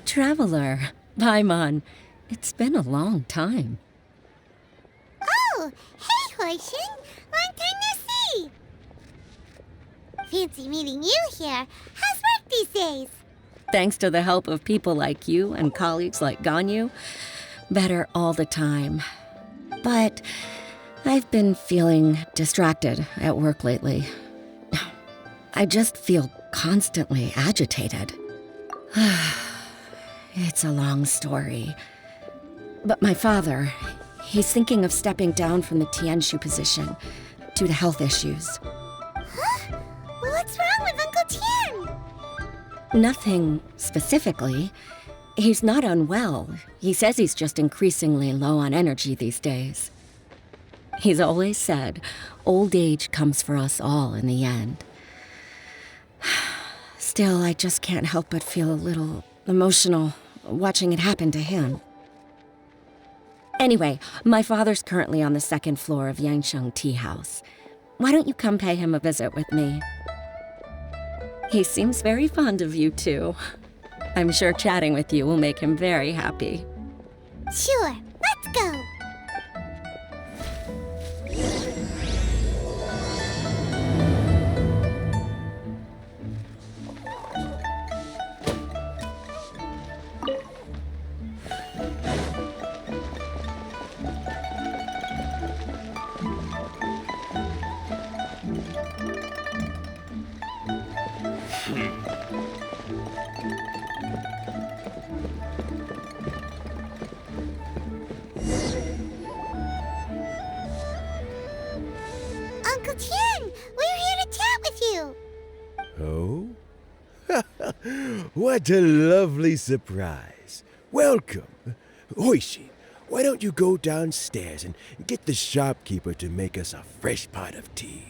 Traveler, Paimon. It's been a long time. Oh, hey, Huixin! Long time no see! Fancy meeting you here. How's work these days? Thanks to the help of people like you and colleagues like Ganyu, better all the time. But I've been feeling distracted at work lately. I just feel constantly agitated. It's a long story. But my father, he's thinking of stepping down from the Tianshu position due to health issues. Huh? Well, what's wrong with Uncle Tian? Nothing specifically. He's not unwell. He says he's just increasingly low on energy these days. He's always said, old age comes for us all in the end. Still, I just can't help but feel a little emotional watching it happen to him. Anyway, my father's currently on the second floor of Yangsheng Tea House. Why don't you come pay him a visit with me? He seems very fond of you, too. I'm sure chatting with you will make him very happy. Sure, let's go! Uncle Tian, we're here to chat with you. Oh? What a lovely surprise. Welcome. Hoishi, why don't you go downstairs and get the shopkeeper to make us a fresh pot of tea?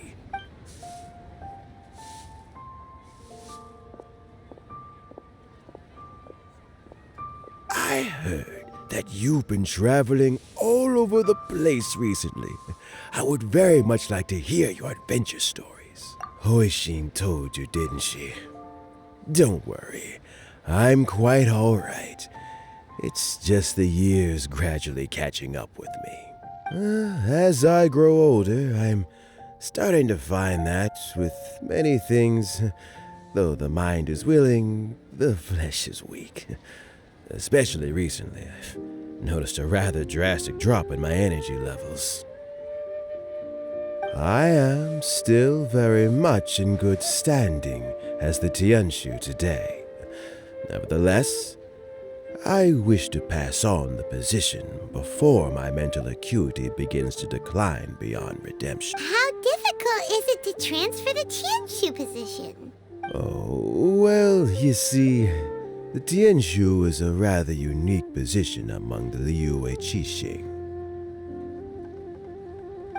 I heard that you've been traveling all over the place recently. I would very much like to hear your adventure stories. Hoishin told you, didn't she? Don't worry, I'm quite all right. It's just the years gradually catching up with me. As I grow older, I'm starting to find that with many things, though the mind is willing, the flesh is weak. Especially recently, I've noticed a rather drastic drop in my energy levels. I am still very much in good standing as the Tianshu today. Nevertheless, I wish to pass on the position before my mental acuity begins to decline beyond redemption. How difficult is it to transfer the Tianshu position? Oh, well, you see, the Tianshu is a rather unique position among the Liyue Qixing.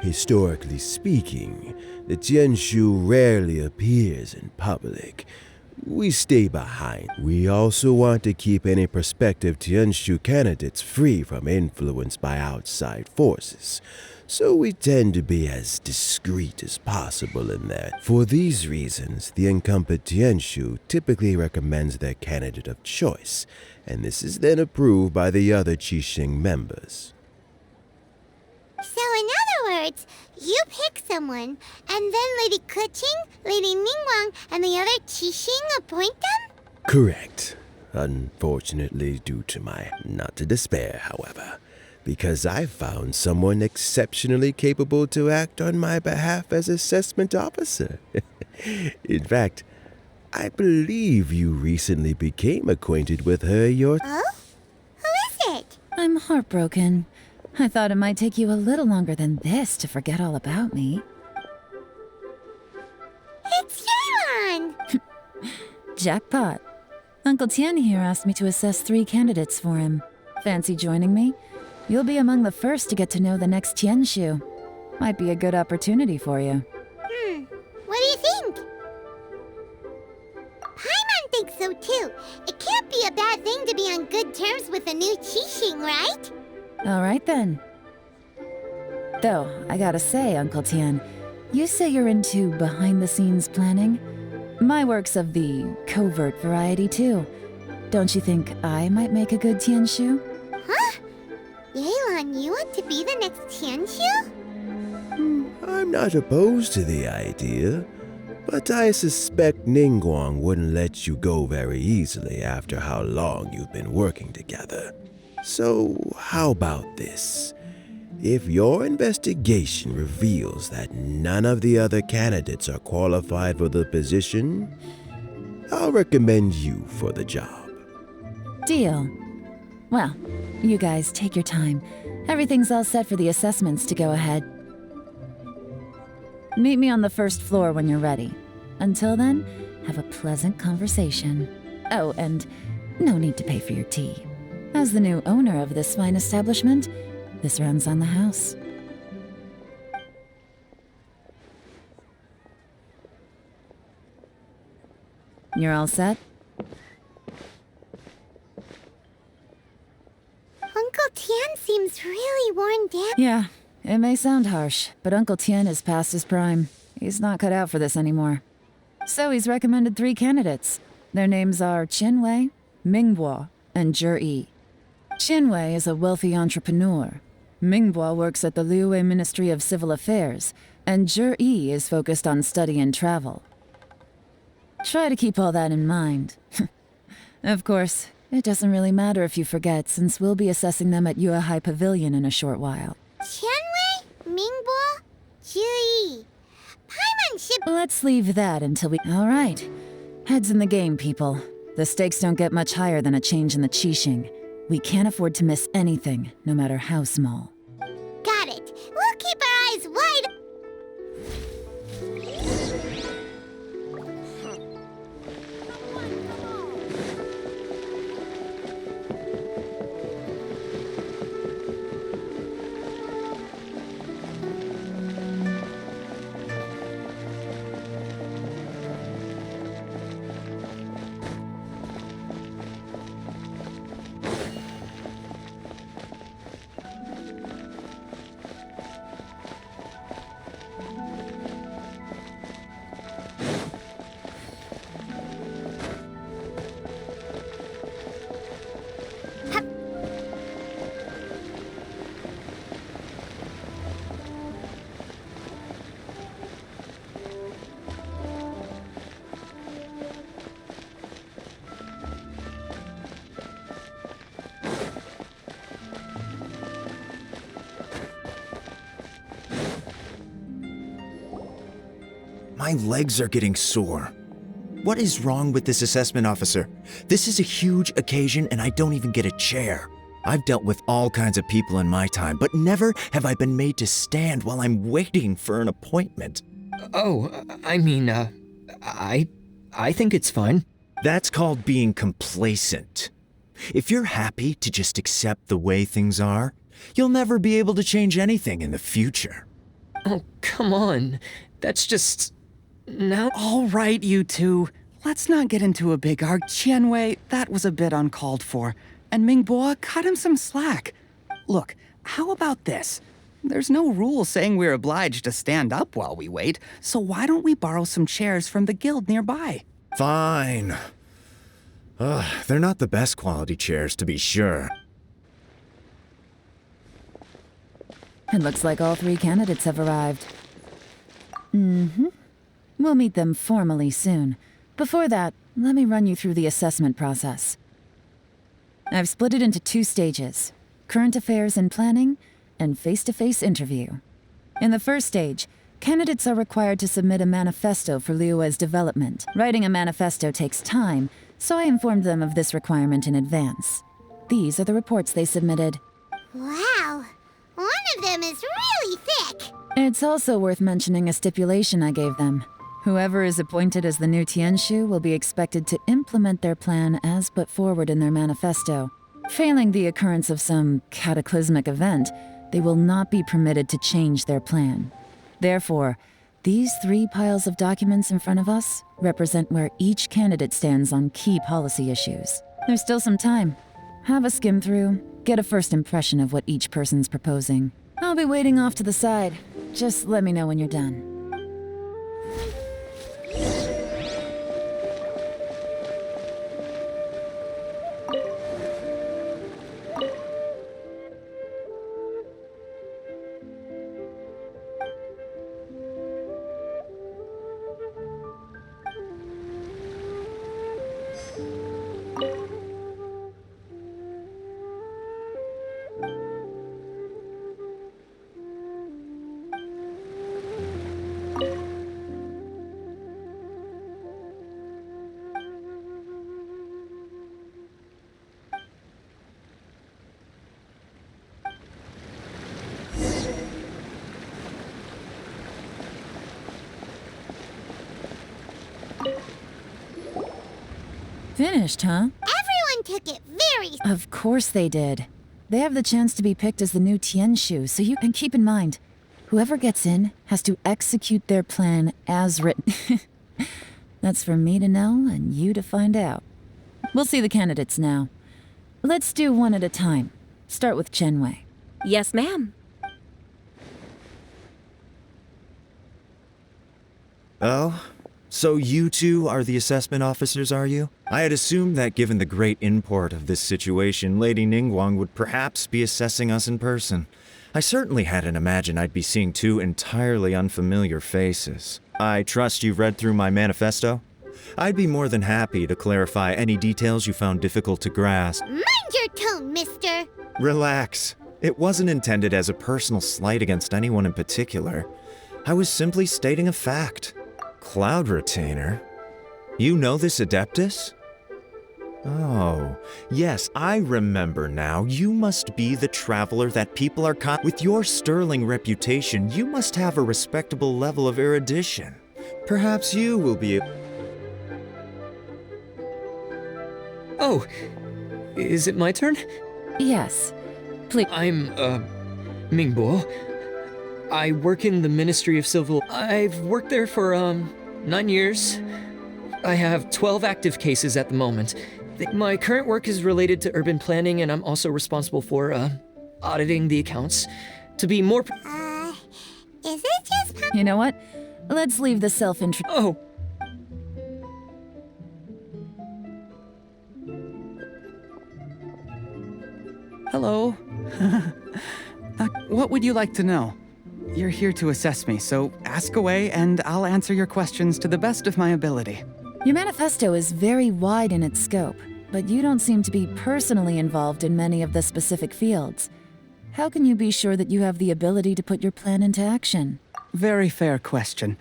Historically speaking, the Tianshu rarely appears in public. We stay behind. We also want to keep any prospective Tianshu candidates free from influence by outside forces, so we tend to be as discreet as possible in that. For these reasons, the incumbent Tianshu typically recommends their candidate of choice, and this is then approved by the other Qixing members. So in other words, you pick someone, and then Lady Keqing, Lady Ningguang, and the other Qixing appoint them? Correct. Unfortunately, due to my not to despair, however, because I found someone exceptionally capable to act on my behalf as assessment officer. In fact, I believe you recently became acquainted with her Oh? Who is it? I'm heartbroken. I thought it might take you a little longer than this to forget all about me. It's Yelan! Jackpot. Uncle Tian here asked me to assess 3 candidates for him. Fancy joining me? You'll be among the first to get to know the next Tianshu. Might be a good opportunity for you. What do you think? Paimon thinks so too. It can't be a bad thing to be on good terms with a new Qixing, right? All right then. Though, I gotta say, Uncle Tian, you say you're into behind-the-scenes planning? My work's of the covert variety too. Don't you think I might make a good Tianshu? Huh? Yelan, you want to be the next Tianshu? I'm not opposed to the idea, but I suspect Ningguang wouldn't let you go very easily after how long you've been working together. So, how about this? If your investigation reveals that none of the other candidates are qualified for the position, I'll recommend you for the job. Deal. Well, you guys take your time. Everything's all set for the assessments to go ahead. Meet me on the first floor when you're ready. Until then, have a pleasant conversation. Oh, and no need to pay for your tea. As the new owner of this fine establishment, this runs on the house. You're all set? Uncle Tian seems really worn down. Yeah, it may sound harsh, but Uncle Tien is past his prime. He's not cut out for this anymore. So he's recommended 3 candidates. Their names are Qianwei, Mingbo, and Zhi. Qianwei is a wealthy entrepreneur. Mingbo works at the Liyue Ministry of Civil Affairs, and Zhi is focused on study and travel. Try to keep all that in mind. Of course, it doesn't really matter if you forget, since we'll be assessing them at Yuehai Pavilion in a short while. Qianwei, Mingbo, Zhi. Paimonship. Let's leave that until we... All right. Heads in the game, people. The stakes don't get much higher than a change in the Qixing. We can't afford to miss anything, no matter how small. Got it. We'll keep our eyes wide. My legs are getting sore. What is wrong with this assessment officer? This is a huge occasion and I don't even get a chair. I've dealt with all kinds of people in my time, but never have I been made to stand while I'm waiting for an appointment. Oh, I think it's fine. That's called being complacent. If you're happy to just accept the way things are, you'll never be able to change anything in the future. Oh, come on. That's just... Now... All right, you two. Let's not get into a big arg. Qianwei, that was a bit uncalled for. And Mingbo, cut him some slack. Look, how about this? There's no rule saying we're obliged to stand up while we wait, so why don't we borrow some chairs from the guild nearby? Fine. They're not the best quality chairs, to be sure. It looks like all 3 candidates have arrived. We'll meet them formally soon. Before that, let me run you through the assessment process. I've split it into 2 stages: current affairs and planning, and face-to-face interview. In the first stage, candidates are required to submit a manifesto for Liyue's development. Writing a manifesto takes time, so I informed them of this requirement in advance. These are the reports they submitted. Wow. One of them is really thick. It's also worth mentioning a stipulation I gave them. Whoever is appointed as the new Tianshu will be expected to implement their plan as put forward in their manifesto. Failing the occurrence of some cataclysmic event, they will not be permitted to change their plan. Therefore, these 3 piles of documents in front of us represent where each candidate stands on key policy issues. There's still some time. Have a skim through, get a first impression of what each person's proposing. I'll be waiting off to the side. Just let me know when you're done. Finished, huh? Everyone took it very. Of course they did. They have the chance to be picked as the new Tianshu, so you can keep in mind, whoever gets in has to execute their plan as written. That's for me to know and you to find out. We'll see the candidates now. Let's do one at a time. Start with Chenwei. Yes, ma'am. Oh? So you two are the assessment officers, are you? I had assumed that given the great import of this situation, Lady Ningguang would perhaps be assessing us in person. I certainly hadn't imagined I'd be seeing two entirely unfamiliar faces. I trust you've read through my manifesto? I'd be more than happy to clarify any details you found difficult to grasp. Mind your tone, mister. Relax. It wasn't intended as a personal slight against anyone in particular. I was simply stating a fact. Cloud Retainer? You know this Adeptus? Oh, yes, I remember now. You must be the traveler that people are With your sterling reputation, you must have a respectable level of erudition. Perhaps you will be Oh, is it my turn? Yes. Please. I'm, Mingbo. I work in the Ministry of Civil. I've worked there for, 9 years. I have 12 active cases at the moment. My current work is related to urban planning, and I'm also responsible for, auditing the accounts. To be more... Is it just You know what? Let's leave the self-intro. Oh, Hello. What would you like to know? You're here to assess me, so ask away and I'll answer your questions to the best of my ability. Your manifesto is very wide in its scope, but you don't seem to be personally involved in many of the specific fields. How can you be sure that you have the ability to put your plan into action? Very fair question.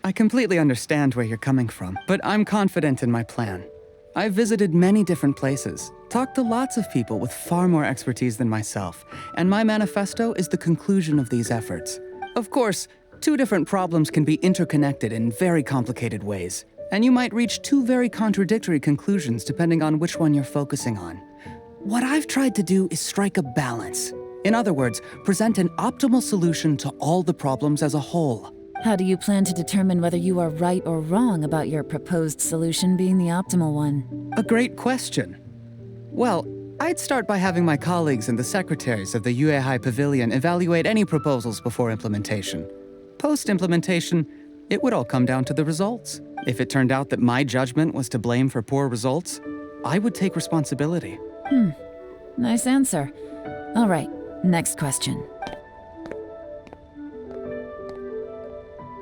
I completely understand where you're coming from, but I'm confident in my plan. I've visited many different places, talked to lots of people with far more expertise than myself, and my manifesto is the conclusion of these efforts. Of course, two different problems can be interconnected in very complicated ways, and you might reach two very contradictory conclusions depending on which one you're focusing on. What I've tried to do is strike a balance. In other words, present an optimal solution to all the problems as a whole. How do you plan to determine whether you are right or wrong about your proposed solution being the optimal one? A great question. Well, I'd start by having my colleagues and the secretaries of the Yuehai Pavilion evaluate any proposals before implementation. Post-implementation, it would all come down to the results. If it turned out that my judgment was to blame for poor results, I would take responsibility. Nice answer. All right, next question.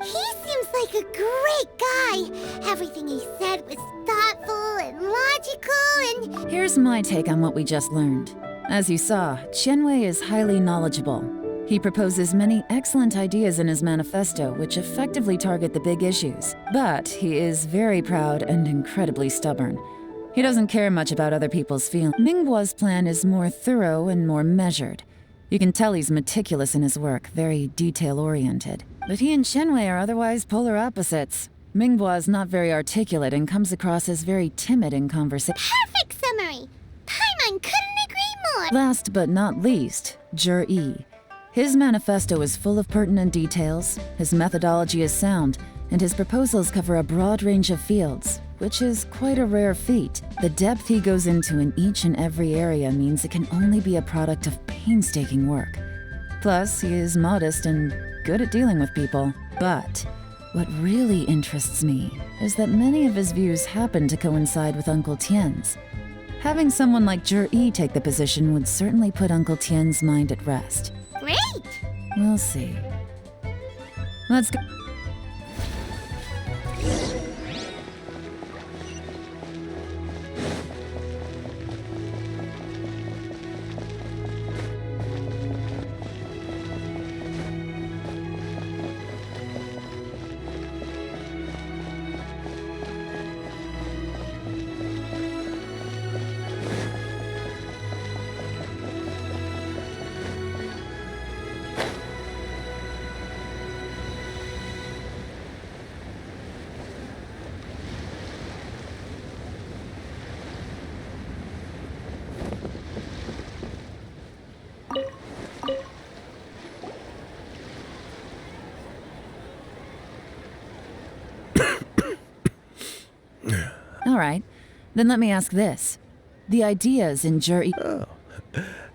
He seems like a great guy. Everything he said was thoughtful and logical and... Here's my take on what we just learned. As you saw, Chenwei is highly knowledgeable. He proposes many excellent ideas in his manifesto which effectively target the big issues. But he is very proud and incredibly stubborn. He doesn't care much about other people's feelings. Mingbo's plan is more thorough and more measured. You can tell he's meticulous in his work, very detail-oriented. But he and Chenwei are otherwise polar opposites. Mingbo is not very articulate and comes across as very timid in conversation. Perfect summary! Paimon couldn't agree more! Last but not least, Zhi. His manifesto is full of pertinent details, his methodology is sound, and his proposals cover a broad range of fields, which is quite a rare feat. The depth he goes into in each and every area means it can only be a product of painstaking work. Plus, he is modest and good at dealing with people. But what really interests me is that many of his views happen to coincide with Uncle Tien's. Having someone like Zhi take the position would certainly put Uncle Tien's mind at rest. Great! We'll see. Let's go. All right. Then let me ask this. The ideas in jury...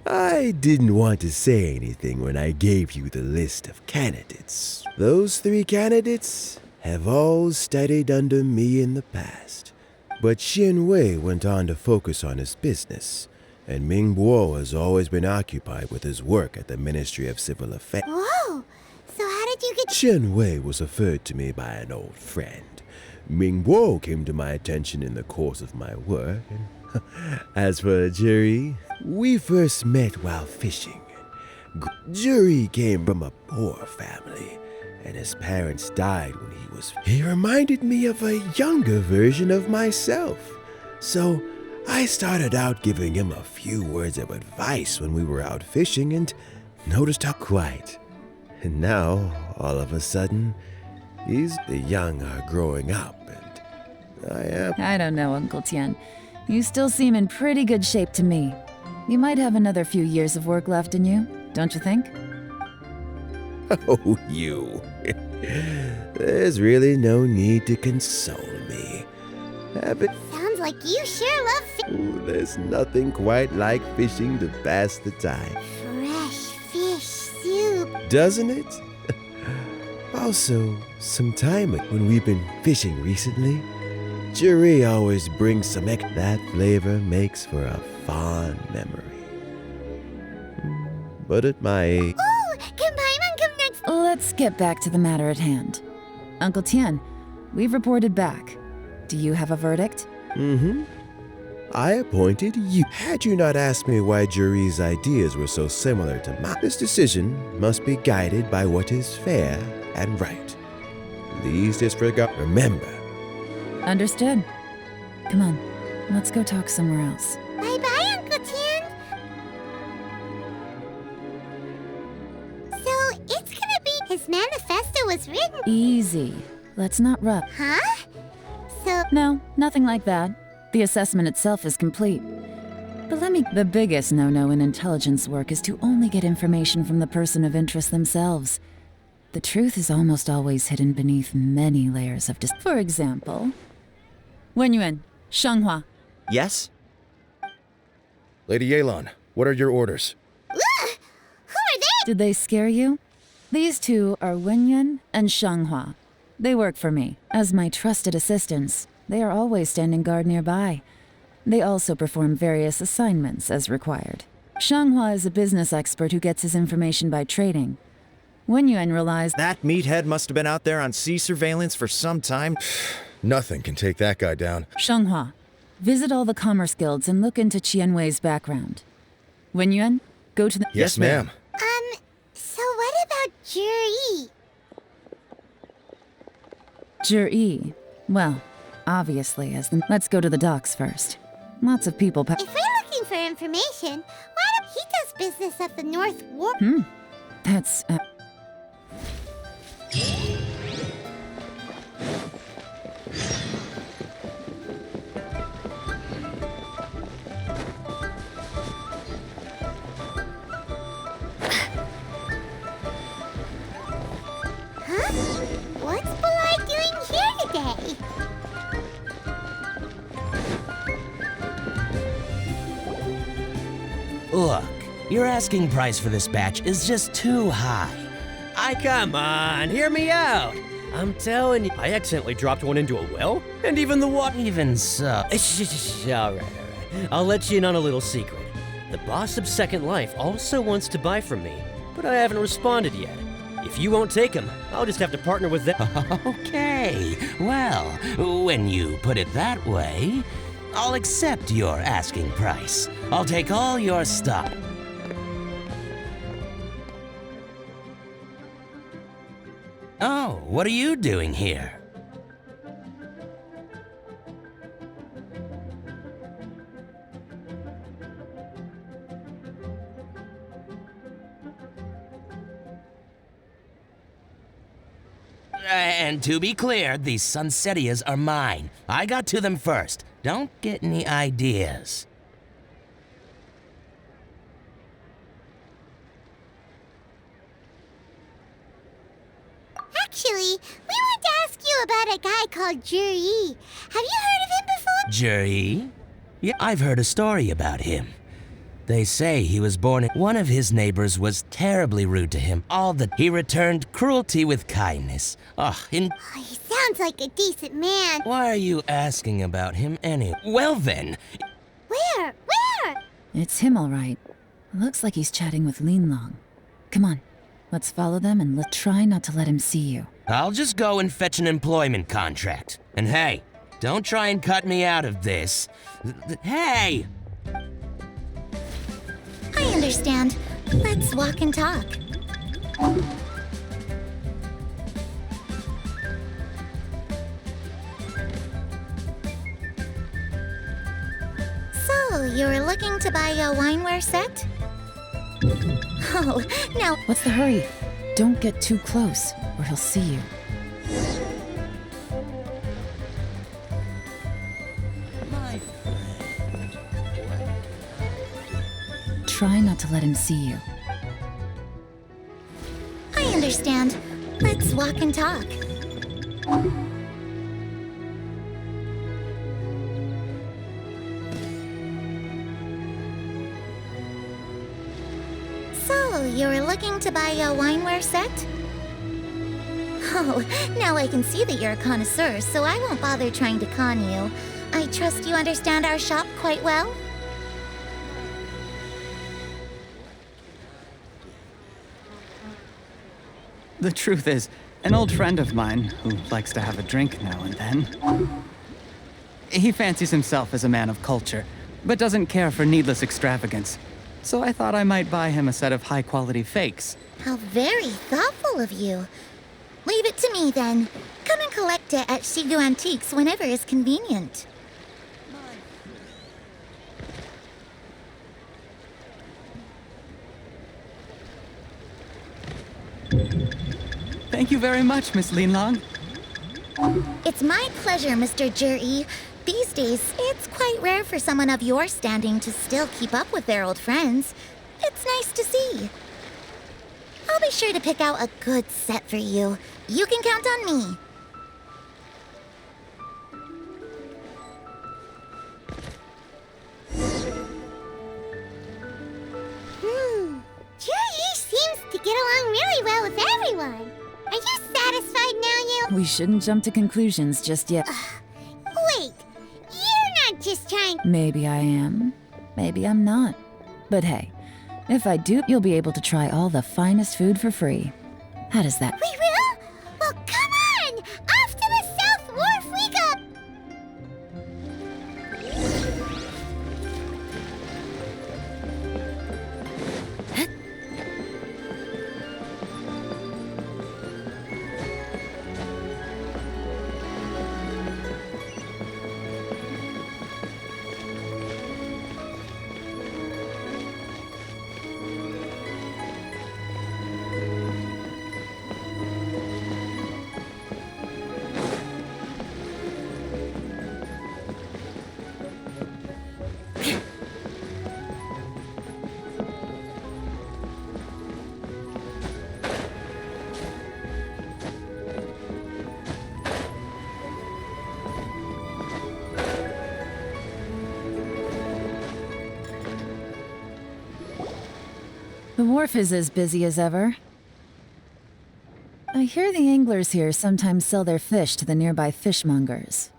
I didn't want to say anything when I gave you the list of candidates. Those 3 candidates have all studied under me in the past. But Xin Wei went on to focus on his business, and Ming Bo has always been occupied with his work at the Ministry of Civil Affairs. Whoa! So how did you get... Chen Wei was referred to me by an old friend. Ming Bo came to my attention in the course of my work, and as for Juri, we first met while fishing. Juri came from a poor family, and his parents died when he was... He reminded me of a younger version of myself. So I started out giving him a few words of advice when we were out fishing and noticed how quiet. And now, all of a sudden, the young are growing up, and I am... I don't know, Uncle Tian. You still seem in pretty good shape to me. You might have another few years of work left in you, don't you think? Oh, you. There's really no need to console me. Sounds like you sure love Ooh, there's nothing quite like fishing to pass the time. fresh fish soup. Doesn't it? Also, some time when we've been fishing recently, Juri always brings some that flavor makes for a fond memory. But at my age... Oh, can Paimon come next? Let's get back to the matter at hand. Uncle Tian, we've reported back. Do you have a verdict? Mm-hmm. I appointed you. Had you not asked me why Juri's ideas were so similar to mine, this decision must be guided by what is fair and right. Please disregard... Remember, Understood. Come on, let's go talk somewhere else. Bye-bye, Uncle Tian. So, it's gonna be... His manifesto was written... Easy. Let's not rush. Huh? So, No, nothing like that. The assessment itself is complete. But the biggest no-no in intelligence work is to only get information from the person of interest themselves. The truth is almost always hidden beneath many layers of For example, Wenyuan, Shanghua. Yes? Lady Yelan, what are your orders? who are they? Did they scare you? These two are Wenyuan and Shanghua. They work for me. As my trusted assistants, they are always standing guard nearby. They also perform various assignments as required. Shanghua is a business expert who gets his information by trading. Wenyuan relies... That meathead must have been out there on sea surveillance for some time. Nothing can take that guy down. Shanghua, visit all the commerce guilds and look into Qianwei's background. Wenyuan, go to the... Yes, ma'am. So what about Juri? Juri. Well, obviously, Let's go to the docks first. Lots of people If we're looking for information, why don't he does business at the North Wharf? That's... Huh? What's Belai doing here today? Look, your asking price for this batch is just too high. Come on, hear me out. I'm telling you, I accidentally dropped one into a well, and even the water... Even so. All right. I'll let you in on a little secret. The boss of Second Life also wants to buy from me, but I haven't responded yet. If you won't take him, I'll just have to partner with them. Okay, well, when you put it that way, I'll accept your asking price. I'll take all your stock. Oh, what are you doing here? And to be clear, these Sunsetias are mine. I got to them first. Don't get any ideas. Actually, we want to ask you about a guy called Juri. Have you heard of him before? Juri? Yeah, I've heard a story about him. They say he was born. One of his neighbors was terribly rude to him. He returned cruelty with kindness. Oh, he sounds like a decent man. Why are you asking about him anyway? Well then. Where? Where? It's him, all right. Looks like he's chatting with Lin Long. Come on, let's follow them and try not to let him see you. I'll just go and fetch an employment contract. And hey, don't try and cut me out of this. Hey! I understand. Let's walk and talk. So, you were looking to buy a wineware set? Oh, now... What's the hurry? Don't get too close, or he'll see you. Try not to let him see you. I understand. Let's walk and talk. So, you were looking to buy a wineware set? Oh, now I can see that you're a connoisseur, so I won't bother trying to con you. I trust you understand our shop quite well? The truth is, an old friend of mine, who likes to have a drink now and then, he fancies himself as a man of culture, but doesn't care for needless extravagance. So I thought I might buy him a set of high-quality fakes. How very thoughtful of you. Leave it to me, then. Come and collect it at Shigu Antiques whenever is convenient. Thank you very much, Miss Lin Long. It's my pleasure, Mr. Juri. These days, it's quite rare for someone of your standing to still keep up with their old friends. It's nice to see. I'll be sure to pick out a good set for you. You can count on me. Juri seems to get along really well with everyone. Are you satisfied now, you? We shouldn't jump to conclusions just yet. Wait, you're not just trying... Maybe I am, maybe I'm not. But hey, if I do, you'll be able to try all the finest food for free. How does that? We will? Well, come on! Off to the South Wharf we go! The wharf is as busy as ever. I hear the anglers here sometimes sell their fish to the nearby fishmongers.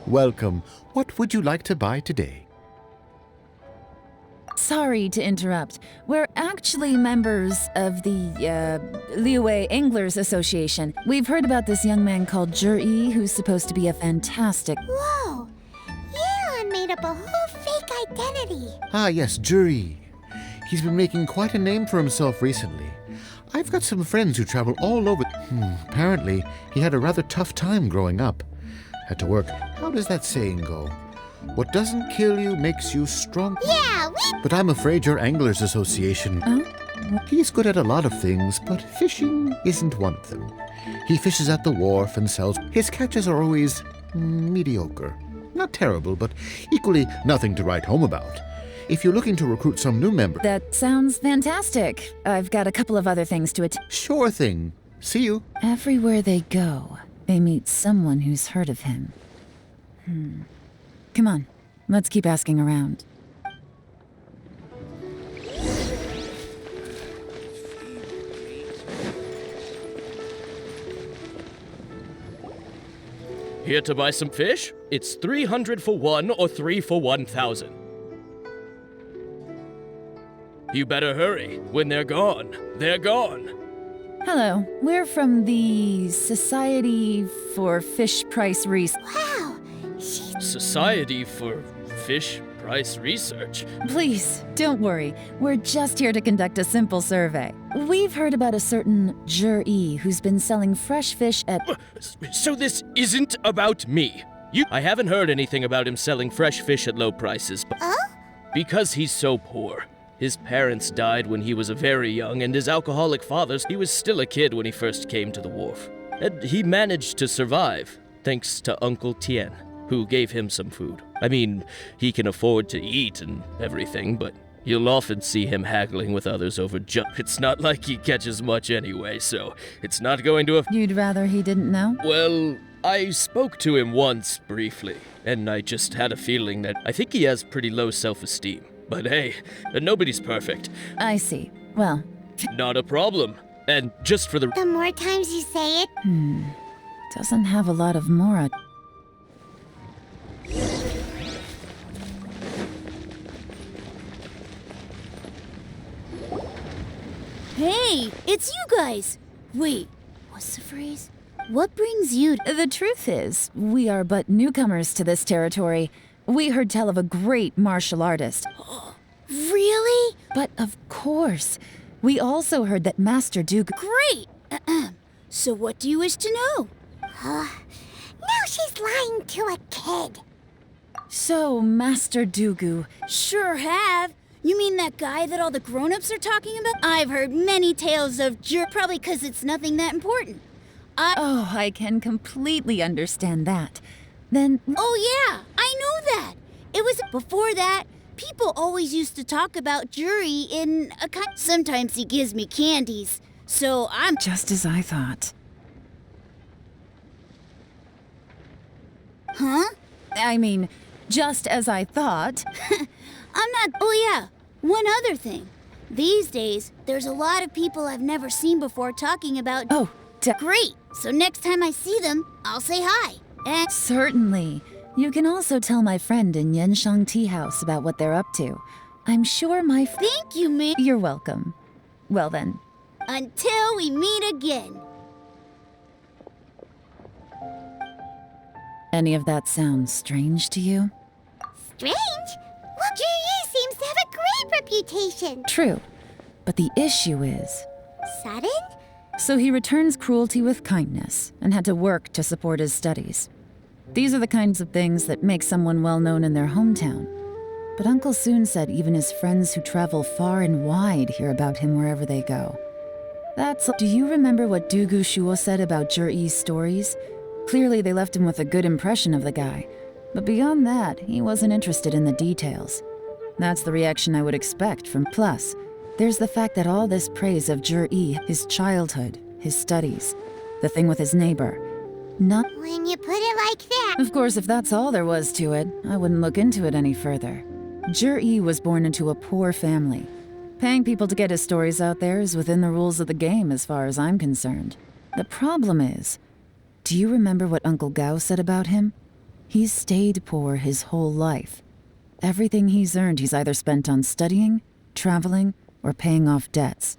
Welcome. What would you like to buy today? Sorry to interrupt. We're actually members of the, Liyue Anglers Association. We've heard about this young man called Juri, who's supposed to be a fantastic... Whoa! Yeon made up a whole fake identity. Ah, yes, Juri. He's been making quite a name for himself recently. I've got some friends who travel all over... Apparently, he had a rather tough time growing up. Had to work... How does that saying go? What doesn't kill you makes you strong. Yeah, But I'm afraid your Anglers Association... Oh? He's good at a lot of things, but fishing isn't one of them. He fishes at the wharf and sells... His catches are always mediocre. Not terrible, but equally nothing to write home about. if you're looking to recruit some new member. That sounds fantastic. I've got a couple of other things to attend. Sure thing. See you. Everywhere they go, they meet someone who's heard of him. Come on, let's keep asking around. Here to buy some fish? It's 300 for 1 or 3 for 1,000. You better hurry. When they're gone, they're gone. Hello, we're from the Society for Fish Price Research. Wow, Society for Fish Price Research. Please, don't worry. We're just here to conduct a simple survey. We've heard about a certain Jur-E who's been selling fresh fish at... So this isn't about me. I haven't heard anything about him selling fresh fish at low prices. Because he's so poor. His parents died when he was very young, and his alcoholic father, he was still a kid when he first came to the wharf. And he managed to survive, thanks to Uncle Tien, who gave him some food. I mean, he can afford to eat and everything, but you'll often see him haggling with others over junk. It's not like he catches much anyway, so it's not going to You'd rather he didn't know? Well, I spoke to him once, briefly, and I just had a feeling that I think he has pretty low self-esteem. But hey, nobody's perfect. I see. Well, Not a problem. And just for the... the more times you say it, doesn't have a lot of mora. Hey, it's you guys! Wait, what's the phrase? What brings you to... The truth is, we are but newcomers to this territory. We heard tell of a great martial artist. Really? But of course, we also heard that Master Duke... Great! So what do you wish to know? now she's lying to a kid. So, Master Dugu, Sure have. You mean that guy that all the grown-ups are talking about? I've heard many tales of probably 'cause it's nothing that important. oh, I can completely understand that. Then, Oh yeah, I know that. It was before that. People always used to talk about Jury in a kind. Sometimes he gives me candies, so I'm. just as I thought. Huh? I mean, just as I thought. I'm not. Oh yeah, one other thing. These days, there's a lot of people I've never seen before talking about. Oh, Great. So next time I see them, I'll say hi. And certainly. You can also tell my friend in Yenshang Tea House about what they're up to. I'm sure my... thank you, man. You're welcome. Well then, Until we meet again. any of that sound strange to you? Strange? Well, Jur-E seems to have a great reputation. True. But the issue is... Sudden? So he returns cruelty with kindness and had to work to support his studies. These are the kinds of things that make someone well known in their hometown. But Uncle Soon said even his friends who travel far and wide hear about him wherever they go. Do you remember what Dugu Shuo said about Jur-E's stories? Clearly they left him with a good impression of the guy. But beyond that, he wasn't interested in the details. That's the reaction I would expect from Plus. There's the fact that all this praise of Jur-E, his childhood, his studies, the thing with his neighbor, not... When you put it like that. Of course, if that's all there was to it, I wouldn't look into it any further. Jur-E was born into a poor family. Paying people to get his stories out there is within the rules of the game as far as I'm concerned. The problem is, do you remember what Uncle Gao said about him? He's stayed poor his whole life. Everything he's earned he's either spent on studying, traveling, or paying off debts.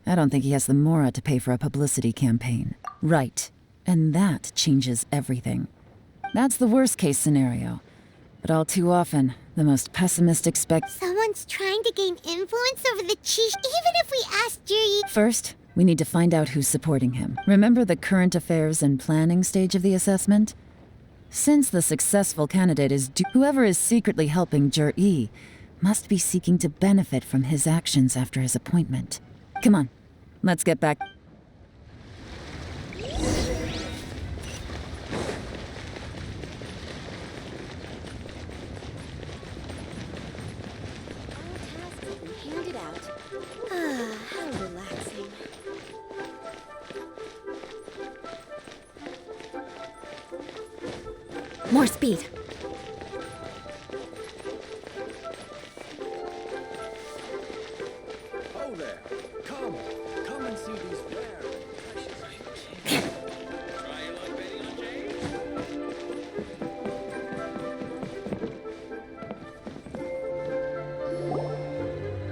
I don't think he has the mora to pay for a publicity campaign. Right. And that changes everything. That's the worst case scenario. But all too often, the most pessimistic Someone's trying to gain influence over the chief, even if we ask Jur-E. First, we need to find out who's supporting him. Remember the current affairs and planning stage of the assessment? Since the successful candidate is whoever is secretly helping Jur-E must be seeking to benefit from his actions after his appointment. Come on, let's get back. More speed. Oh there! Come and see these rare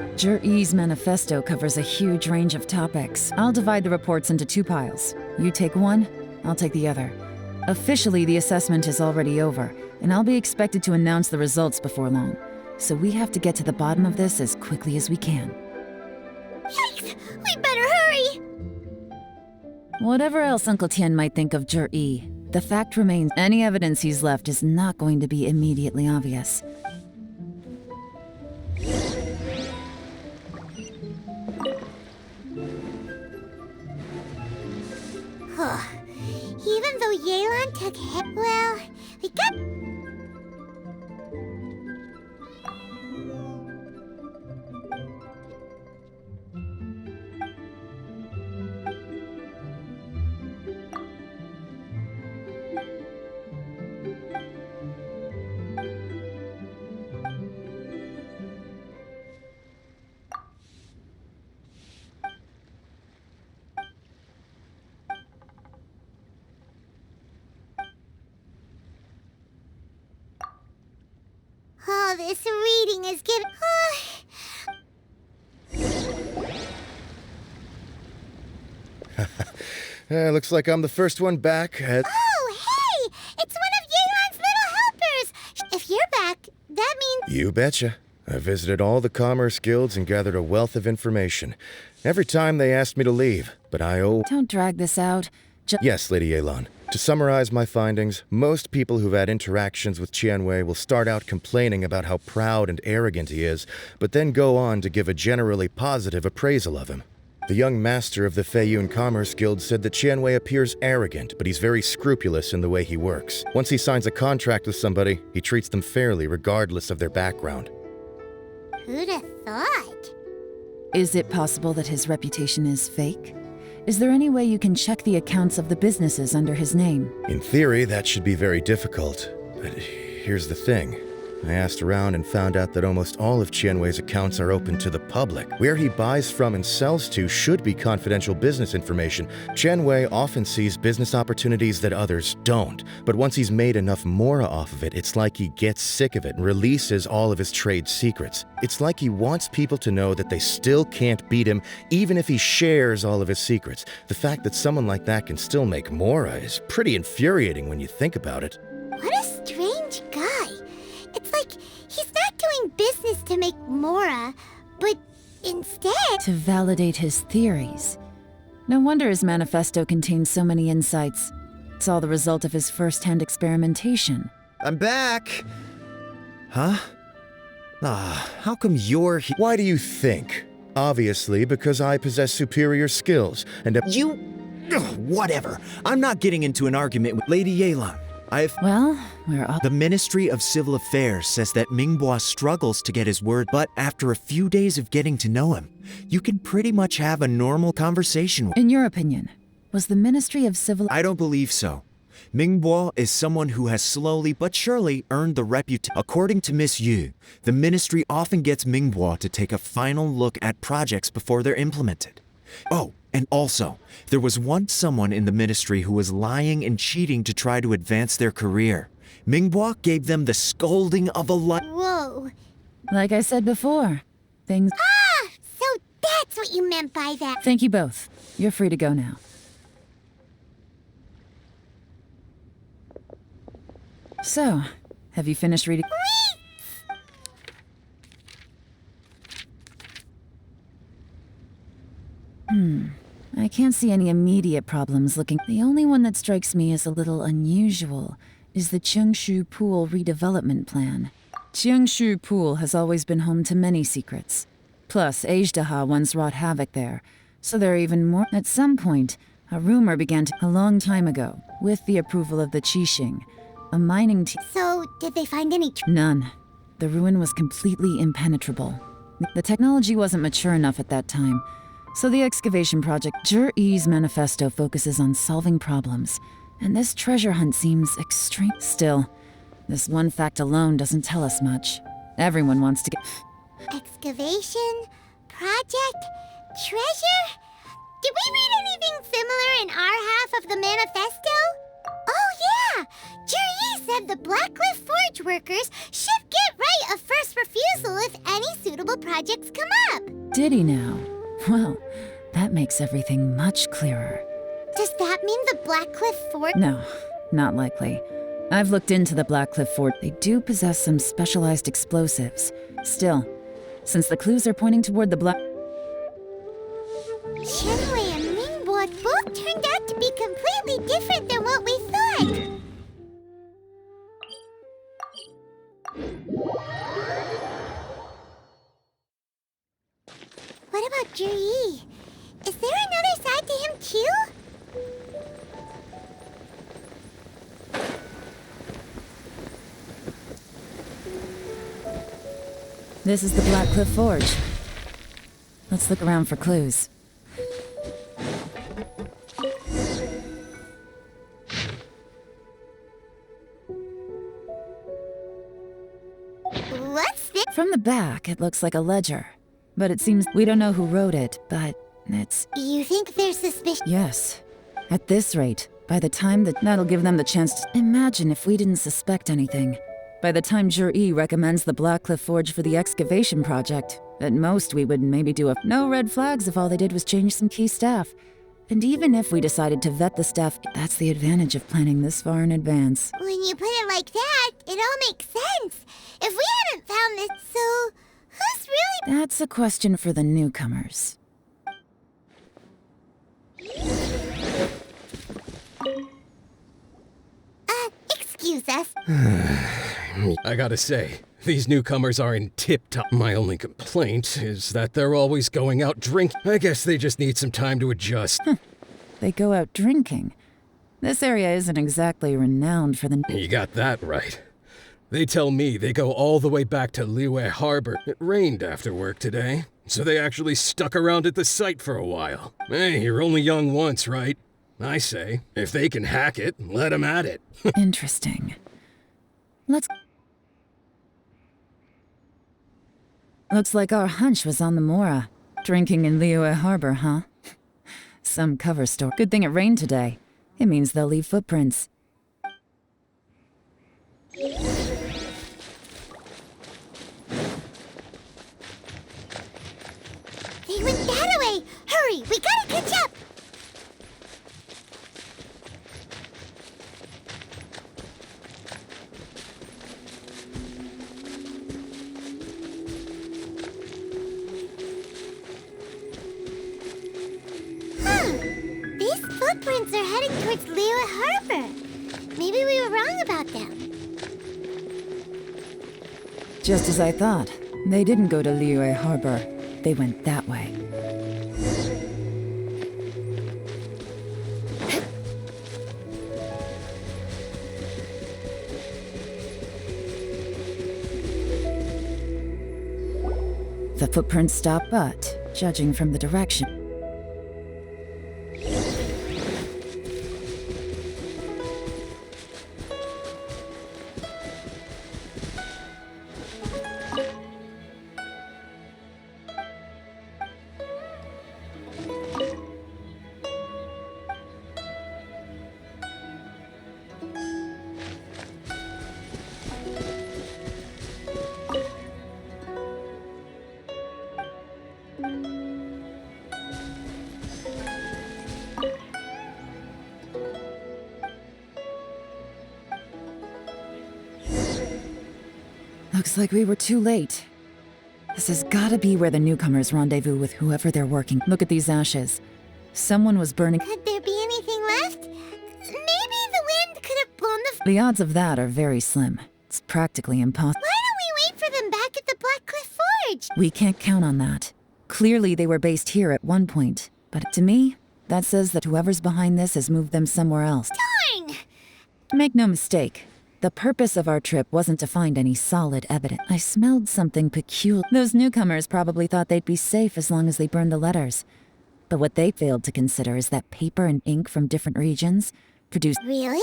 and Jur-E's manifesto covers a huge range of topics. I'll divide the reports into 2 piles. You take one, I'll take the other. Officially, the assessment is already over, and I'll be expected to announce the results before long. So we have to get to the bottom of this as quickly as we can. Yikes! We better hurry! Whatever else Uncle Tian might think of Jur-E, the fact remains any evidence he's left is not going to be immediately obvious. Even though Yelan took hit, well, we got... Oh, this reading is giving... Looks like I'm the first one back at... Oh, hey! It's one of Yelan's little helpers! If you're back, that means... You betcha. I visited all the commerce guilds and gathered a wealth of information. Every time they asked me to leave, but I owe... Don't drag this out. Yes, Lady Yelan. To summarize my findings, most people who've had interactions with Qianwei will start out complaining about how proud and arrogant he is, but then go on to give a generally positive appraisal of him. The young master of the Feiyun Commerce Guild said that Qianwei appears arrogant, but he's very scrupulous in the way he works. Once he signs a contract with somebody, he treats them fairly regardless of their background. Who'd have thought? Is it possible that his reputation is fake? Is there any way you can check the accounts of the businesses under his name? In theory, that should be very difficult. But here's the thing. I asked around and found out that almost all of Qianwei's accounts are open to the public. Where he buys from and sells to should be confidential business information. Qianwei often sees business opportunities that others don't. But once he's made enough mora off of it, it's like he gets sick of it and releases all of his trade secrets. It's like he wants people to know that they still can't beat him, even if he shares all of his secrets. The fact that someone like that can still make mora is pretty infuriating when you think about it. What a strange guy. It's like he's not doing business to make mora, but instead... To validate his theories. No wonder his manifesto contains so many insights. It's all the result of his first-hand experimentation. I'm back! Huh? How come you're here? Why do you think? Obviously, because I possess superior skills, and You... Ugh, whatever. I'm not getting into an argument with Lady Yelan. Well, we're all... The Ministry of Civil Affairs says that Mingbois struggles to get his word, but after a few days of getting to know him, you can pretty much have a normal conversation with... In your opinion, was the Ministry of Civil... I don't believe so. Mingbois is someone who has slowly but surely earned the reputation. According to Miss Yu, the Ministry often gets Mingbois to take a final look at projects before they're implemented. Oh, and also, there was once someone in the Ministry who was lying and cheating to try to advance their career. Mingbois gave them the scolding of a Whoa. Like I said before, things... Ah! So that's what you meant by that. Thank you both. You're free to go now. So, have you finished reading? I can't see any immediate problems looking. The only one that strikes me as a little unusual is the Qiangshu Pool redevelopment plan. Qiangshu Pool has always been home to many secrets. Plus, Ajdaha once wrought havoc there, so there are even more. At some point, a rumor began to... A long time ago, with the approval of the Qixing, a mining team... So, did they find any... None. The ruin was completely impenetrable. The technology wasn't mature enough at that time, so the excavation project... Jur-E's manifesto focuses on solving problems, and this treasure hunt seems extreme. Still, This one fact alone doesn't tell us much. Everyone wants to get... Excavation? Project? Treasure? Did we read anything similar in our half of the manifesto? Oh yeah! Juri said the Blackcliff Forge workers should get right of first refusal if any suitable projects come up. Did he now? Well, that makes everything much clearer. Does that mean the Blackcliff Forge? No, not likely. I've looked into the Blackcliff Fort. They do possess some specialized explosives. Still, since the clues are pointing toward the Black... Tianwei and Ningbo both turned out to be completely different than what we thought. What about Juri? Is there another side to him too? This is the Blackcliff Forge. Let's look around for clues. What's this? From the back, it looks like a ledger. But it seems we don't know who wrote it, but it's... You think they're suspicious? Yes. At this rate, by the time that'll give them the chance to... Imagine if we didn't suspect anything. By the time Juri recommends the Blackcliff Forge for the excavation project, at most we would maybe do no red flags if all they did was change some key staff. And even if we decided to vet the staff, that's the advantage of planning this far in advance. When you put it like that, it all makes sense. If we hadn't found this, so who's really... That's a question for the newcomers. Excuse us. I gotta say, these newcomers are in tip-top. My only complaint is that they're always going out drinking. I guess they just need some time to adjust. They go out drinking. This area isn't exactly renowned for the... You got that right. They tell me they go all the way back to Liyue Harbor. It rained after work today, so they actually stuck around at the site for a while. Hey, you're only young once, right? I say, if they can hack it, let them at it. Interesting. Let's... Looks like our hunch was on the Mora. Drinking in Liyue Harbor, huh? Some cover story. Good thing it rained today. It means they'll leave footprints. They went that way! Hurry, we gotta catch up! These footprints are heading towards Liyue Harbor. Maybe we were wrong about them. Just as I thought. They didn't go to Liyue Harbor. They went that way. The footprints stop, but, judging from the direction... Looks like we were too late. This has gotta be where the newcomers rendezvous with whoever they're working. Look at these ashes. Someone was burning... Could there be anything left? Maybe the wind could have blown The odds of that are very slim. It's practically impossible. Why don't we wait for them back at the Blackcliff Forge? We can't count on that. Clearly they were based here at one point. But to me, that says that whoever's behind this has moved them somewhere else. Darn! Make no mistake. The purpose of our trip wasn't to find any solid evidence. I smelled something peculiar. Those newcomers probably thought they'd be safe as long as they burned the letters. But what they failed to consider is that paper and ink from different regions produced... Really?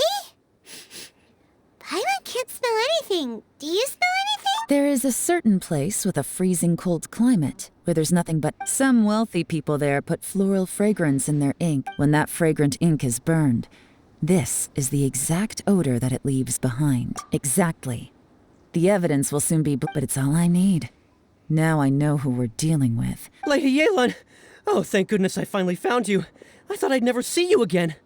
Paimon can't smell anything. Do you smell anything? There is a certain place with a freezing cold climate where there's nothing but some wealthy people there put floral fragrance in their ink when that fragrant ink is burned. This is the exact odor that it leaves behind. Exactly. The evidence will soon be, but it's all I need. Now I know who we're dealing with. Lady Yelan! Oh, thank goodness I finally found you. I thought I'd never see you again.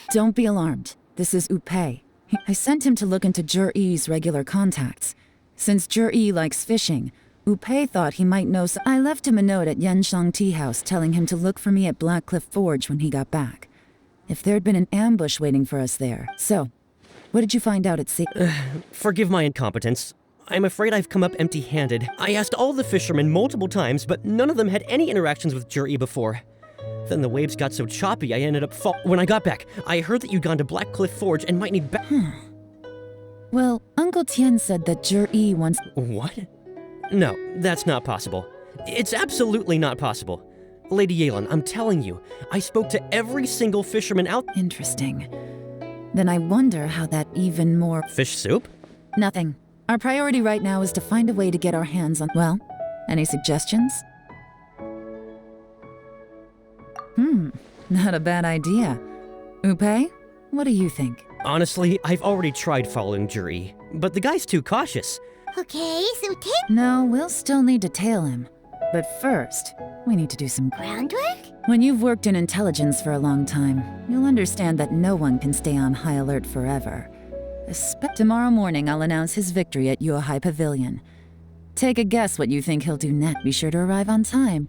Don't be alarmed. This is Upei. I sent him to look into Jur-E's regular contacts. Since Jur-E likes fishing, Upei thought he might know, so I left him a note at Yanshang Tea House telling him to look for me at Blackcliff Forge when he got back. If there'd been an ambush waiting for us there. So, what did you find out at sea? Forgive my incompetence. I'm afraid I've come up empty-handed. I asked all the fishermen multiple times, but none of them had any interactions with Jur-E before. Then the waves got so choppy I ended up When I got back, I heard that you'd gone to Blackcliff Forge and might need Well, Uncle Tien said that Jur-E wants— What? No, that's not possible. It's absolutely not possible. Lady Yelan, I'm telling you, I spoke to every single fisherman out— Interesting. Then I wonder how that even more— Fish soup? Nothing. Our priority right now is to find a way to get our hands on— Well, any suggestions? Not a bad idea. Upei, what do you think? Honestly, I've already tried following Jur-E, but the guy's too cautious. Okay, so No, we'll still need to tail him. But first, we need to do some groundwork? When you've worked in intelligence for a long time, you'll understand that no one can stay on high alert forever. Tomorrow morning, I'll announce his victory at Yuehai Pavilion. Take a guess what you think he'll do next. Be sure to arrive on time,